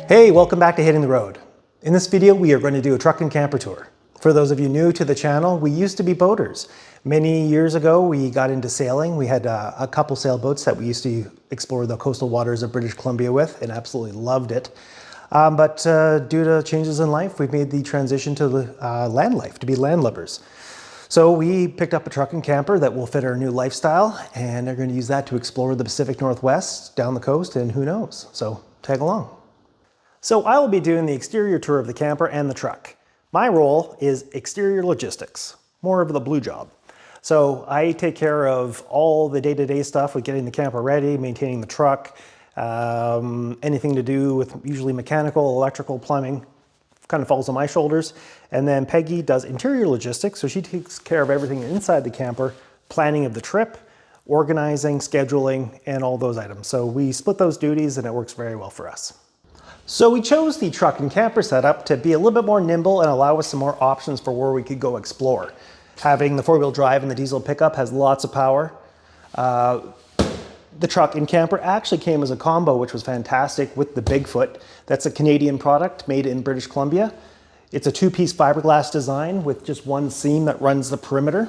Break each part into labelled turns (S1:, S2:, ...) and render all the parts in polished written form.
S1: Hey, welcome back to Hitting the Road. In this video, we are going to do a truck and camper tour. For those of you new to the channel, we used to be boaters. Many years ago, we got into sailing. We had a couple sailboats that we used to explore the coastal waters of British Columbia with and absolutely loved it. But due to changes in life, we've made the transition to the land life, to be landlubbers. So we picked up a truck and camper that will fit our new lifestyle, and they're going to use that to explore the Pacific Northwest, down the coast, and who knows. So tag along. So I will be doing the exterior tour of the camper and the truck. My role is exterior logistics, more of the blue job. So I take care of all the day-to-day stuff with getting the camper ready, maintaining the truck, anything to do with usually mechanical, electrical, plumbing, kind of falls on my shoulders. And then Peggy does interior logistics, so she takes care of everything inside the camper, planning of the trip, organizing, scheduling, and all those items. So we split those duties and it works very well for us. So we chose the truck and camper setup to be a little bit more nimble and allow us some more options for where we could go explore. Having the four-wheel drive and the diesel pickup has lots of power. The truck and camper actually came as a combo, which was fantastic, with the Bigfoot. That's a Canadian product made in British Columbia. It's a two-piece fiberglass design with just one seam that runs the perimeter.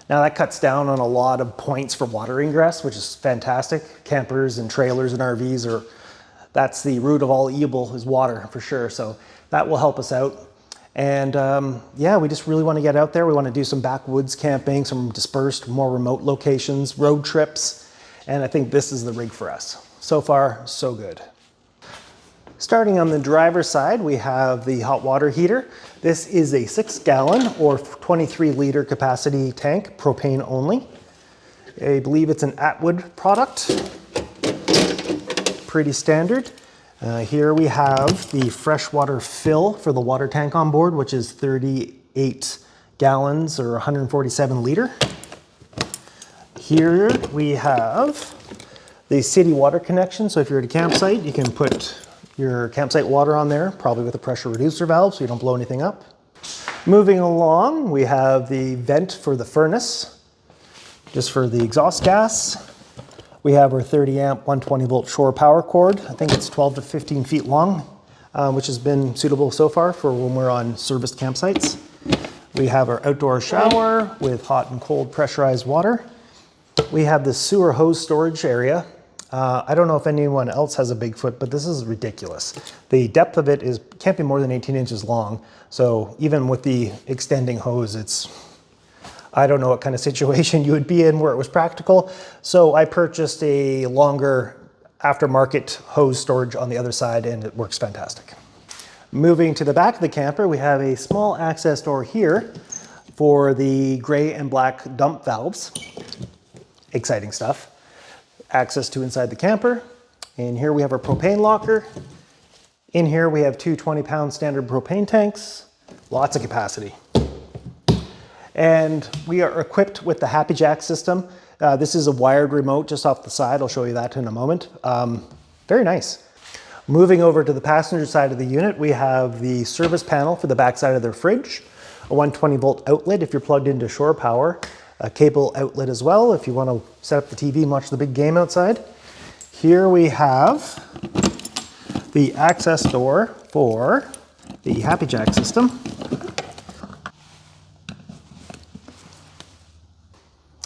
S1: Now that cuts down on a lot of points for water ingress, which is fantastic. Campers and trailers and RVs that's the root of all evil, is water for sure. So that will help us out. And yeah, we just really want to get out there. We want to do some backwoods camping, some dispersed, more remote locations, road trips. And I think this is the rig for us. So far, so good. Starting on the driver's side, we have the hot water heater. This is a 6-gallon or 23-liter capacity tank, propane only. I believe it's an Atwood product. Pretty standard. Here we have the freshwater fill for the water tank on board, which is 38 gallons or 147 liter. Here we have the city water connection. So if you're at a campsite, you can put your campsite water on there, probably with a pressure reducer valve so you don't blow anything up. Moving along, we have the vent for the furnace, just for the exhaust gas. We have our 30 amp 120 volt shore power cord. I think it's 12 to 15 feet long, which has been suitable so far for when we're on serviced campsites. We have our outdoor shower with hot and cold pressurized water. We have the sewer hose storage area. I don't know if anyone else has a Bigfoot, but this is ridiculous. The depth of it can't be more than 18 inches long. So even with the extending hose, I don't know what kind of situation you would be in where it was practical. So I purchased a longer aftermarket hose storage on the other side, and it works fantastic. Moving to the back of the camper, we have a small access door here for the gray and black dump valves. Exciting stuff. Access to inside the camper. And here we have our propane locker. In here we have two 20-pound standard propane tanks. Lots of capacity. And we are equipped with the Happy Jack system. This is a wired remote just off the side. I'll show you that in a moment. Very nice. Moving over to the passenger side of the unit, we have the service panel for the back side of their fridge, a 120 volt outlet if you're plugged into shore power, a cable outlet as well if you want to set up the TV and watch the big game outside. Here we have the access door for the Happy Jack system.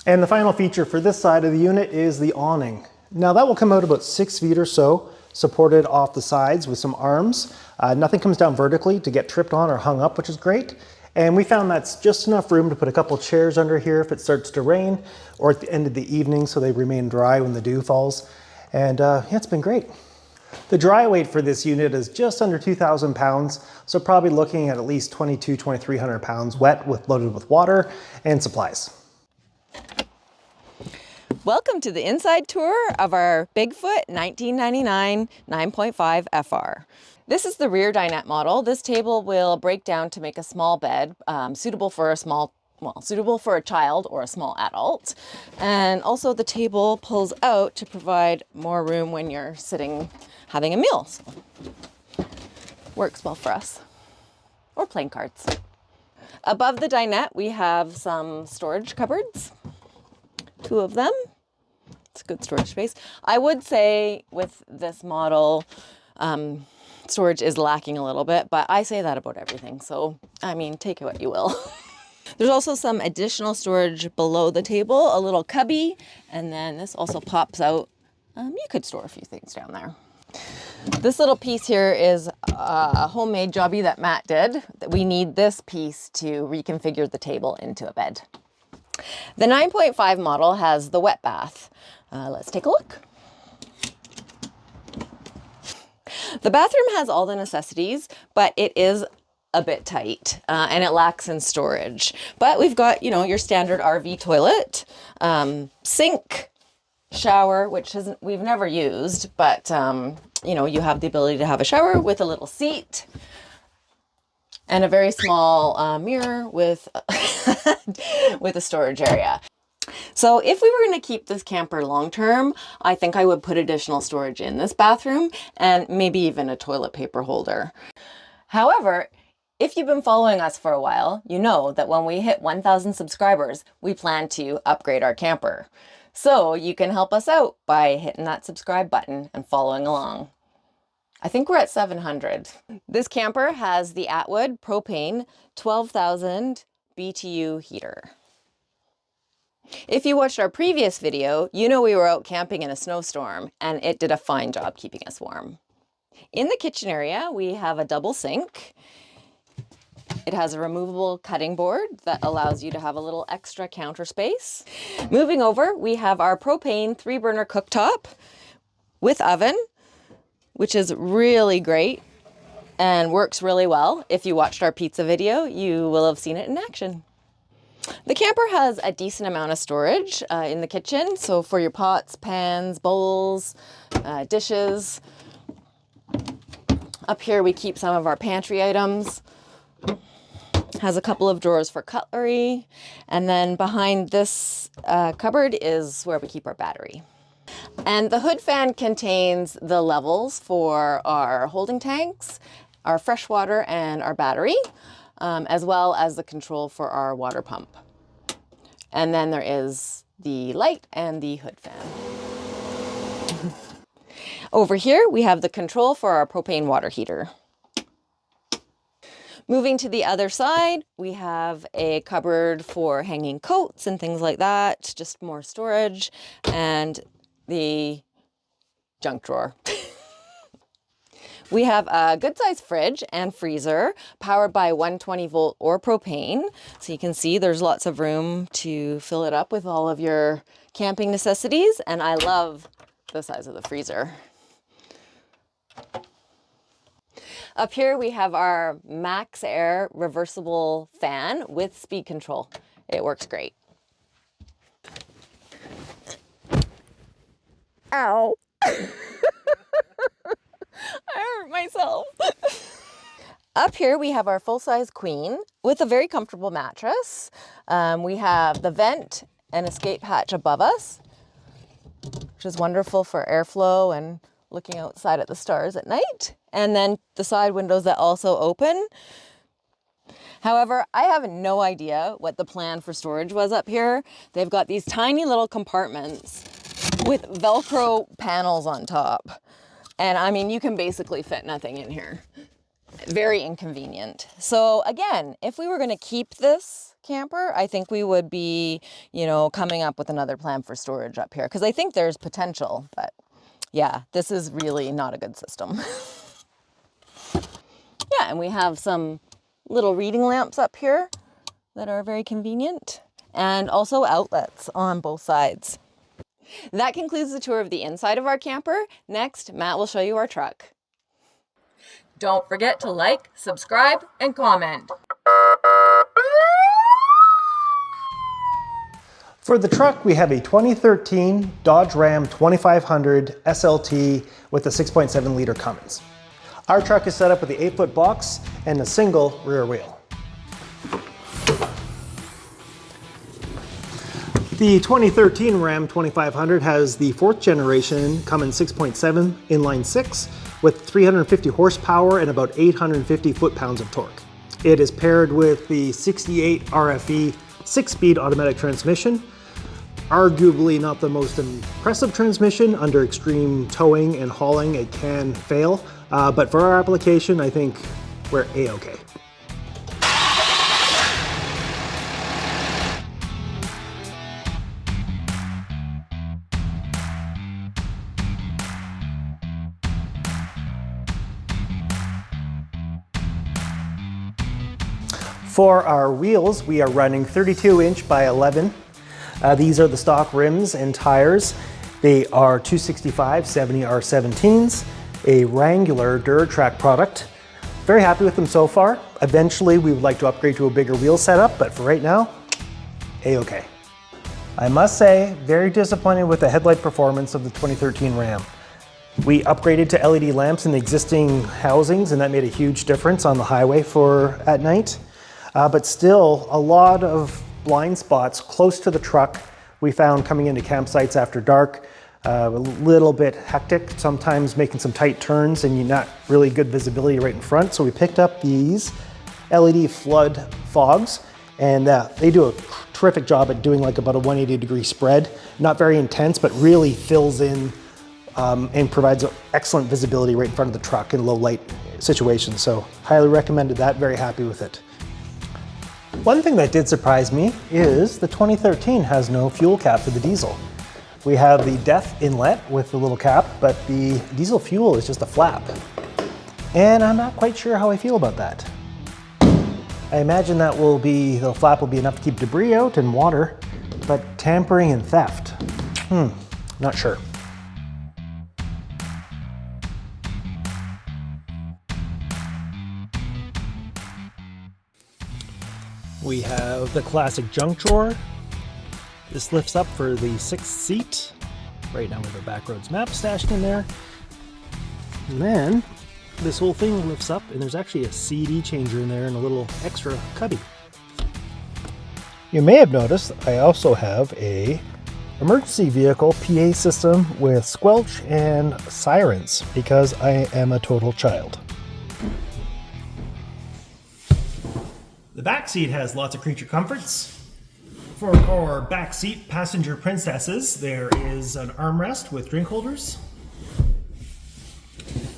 S1: And the final feature for this side of the unit is the awning. Now that will come out about 6 feet or so, supported off the sides with some arms. Nothing comes down vertically to get tripped on or hung up, which is great. And we found that's just enough room to put a couple chairs under here if it starts to rain, or at the end of the evening so they remain dry when the dew falls. And yeah, it's been great. The dry weight for this unit is just under 2,000 pounds, so probably looking at least 2,300 pounds wet loaded with water and supplies.
S2: Welcome to the inside tour of our Bigfoot 1999 9.5 FR. This is the rear dinette model. This table will break down to make a small bed, suitable for a child or a small adult. And also the table pulls out to provide more room when you're sitting having a meal. So, works well for us. Or playing cards. Above the dinette, we have some storage cupboards. 2 of them. It's a good storage space. I would say with this model, storage is lacking a little bit, but I say that about everything. So, I mean, take it what you will. There's also some additional storage below the table, a little cubby, and then this also pops out. You could store a few things down there. This little piece here is a homemade jobby that Matt did. We need this piece to reconfigure the table into a bed. The 9.5 model has the wet bath. Let's take a look. The bathroom has all the necessities, but it is a bit tight and it lacks in storage. But we've got, your standard RV toilet, sink, shower, which we've never used, but you have the ability to have a shower with a little seat and a very small mirror with with a storage area. So if we were going to keep this camper long term, I think I would put additional storage in this bathroom and maybe even a toilet paper holder. However, if you've been following us for a while, you know that when we hit 1,000 subscribers, we plan to upgrade our camper. So you can help us out by hitting that subscribe button and following along. I think we're at 700. This camper has the Atwood propane 12,000 BTU heater. If you watched our previous video, you know we were out camping in a snowstorm and it did a fine job keeping us warm. In the kitchen area, we have a double sink. It has a removable cutting board that allows you to have a little extra counter space. Moving over, we have our propane 3-burner cooktop with oven, which is really great and works really well. If you watched our pizza video, you will have seen it in action. The camper has a decent amount of storage in the kitchen. So for your pots, pans, bowls, dishes. Up here we keep some of our pantry items. Has a couple of drawers for cutlery. And then behind this cupboard is where we keep our battery. And the hood fan contains the levels for our holding tanks, our fresh water, and our battery, as well as the control for our water pump. And then there is the light and the hood fan. Over here, we have the control for our propane water heater. Moving to the other side, we have a cupboard for hanging coats and things like that, just more storage, and the junk drawer. We have a good sized fridge and freezer powered by 120 volt or propane. So you can see there's lots of room to fill it up with all of your camping necessities. And I love the size of the freezer. Up here we have our Max Air reversible fan with speed control. It works great. Ow. I hurt myself. Up here we have our full-size queen with a very comfortable mattress. We have the vent and escape hatch above us, which is wonderful for airflow and looking outside at the stars at night. And then the side windows that also open. However, I have no idea what the plan for storage was up here. They've got these tiny little compartments with Velcro panels on top. And I mean, you can basically fit nothing in here. Very inconvenient. So again, if we were going to keep this camper, I think we would be, coming up with another plan for storage up here, because I think there's potential, but yeah, this is really not a good system. Yeah, and we have some little reading lamps up here that are very convenient, and also outlets on both sides. That concludes the tour of the inside of our camper. Next, Matt will show you our truck. Don't forget to like, subscribe, and comment.
S1: For the truck, we have a 2013 Dodge Ram 2500 SLT with a 6.7 liter Cummins. Our truck is set up with the 8-foot box and a single rear wheel. The 2013 Ram 2500 has the 4th generation Cummins 6.7 inline 6 with 350 horsepower and about 850 foot-pounds of torque. It is paired with the 68 RFE 6-speed automatic transmission. Arguably not the most impressive transmission. Under extreme towing and hauling, it can fail, But for our application, I think we're A-okay. For our wheels, we are running 32-inch by 11. These are the stock rims and tires. They are 265 70 R17s, a Wrangler DuraTrack product. Very happy with them so far. Eventually, we would like to upgrade to a bigger wheel setup, but for right now, A-okay. I must say, very disappointed with the headlight performance of the 2013 Ram. We upgraded to LED lamps in the existing housings, and that made a huge difference on the highway for at night. But still, a lot of blind spots close to the truck we found coming into campsites after dark. A little bit hectic, sometimes making some tight turns and you're not really good visibility right in front. So we picked up these LED flood fogs, and they do a terrific job at doing like about a 180-degree spread. Not very intense, but really fills in and provides excellent visibility right in front of the truck in low light situations. So highly recommended that, very happy with it. One thing that did surprise me is the 2013 has no fuel cap for the diesel. We have the DEF inlet with the little cap, but the diesel fuel is just a flap. And I'm not quite sure how I feel about that. I imagine that the flap will be enough to keep debris out and water, but tampering and theft, not sure. We have the classic junk drawer. This lifts up for the 6th seat. Right now we have a Backroads map stashed in there. And then this whole thing lifts up and there's actually a CD changer in there and a little extra cubby. You may have noticed I also have a emergency vehicle PA system with squelch and sirens because I am a total child. The back seat has lots of creature comforts. For our back seat passenger princesses, there is an armrest with drink holders.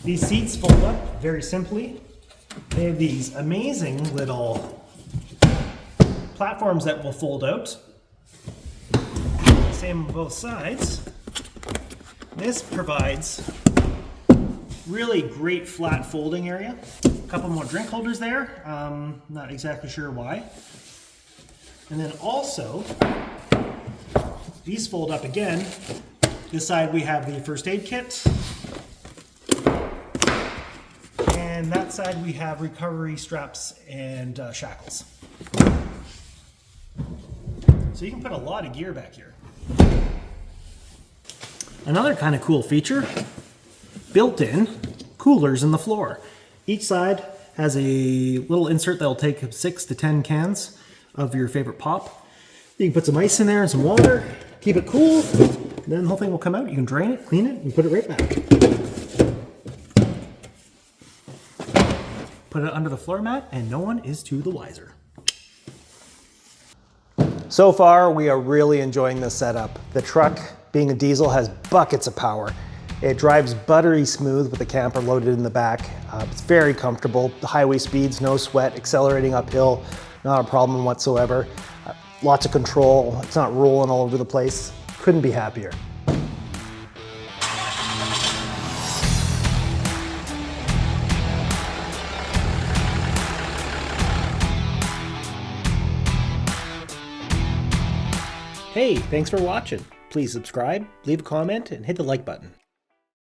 S1: These seats fold up very simply. They have these amazing little platforms that will fold out. Same on both sides. This provides really great flat folding area. A couple more drink holders there. Not exactly sure why. And then also, these fold up again. This side we have the first aid kit. And that side we have recovery straps and shackles. So you can put a lot of gear back here. Another kind of cool feature, built-in coolers in the floor. Each side has a little insert that will take 6 to 10 cans of your favorite pop. You can put some ice in there and some water, keep it cool, then the whole thing will come out. You can drain it, clean it, and put it right back. Put it under the floor mat and no one is to the wiser. So far, we are really enjoying this setup. The truck, being a diesel, has buckets of power. It drives buttery smooth with the camper loaded in the back. It's very comfortable. The highway speeds, no sweat, accelerating uphill, not a problem whatsoever. Lots of control. It's not rolling all over the place. Couldn't be happier. Hey, thanks for watching. Please subscribe, leave a comment, and hit the like button.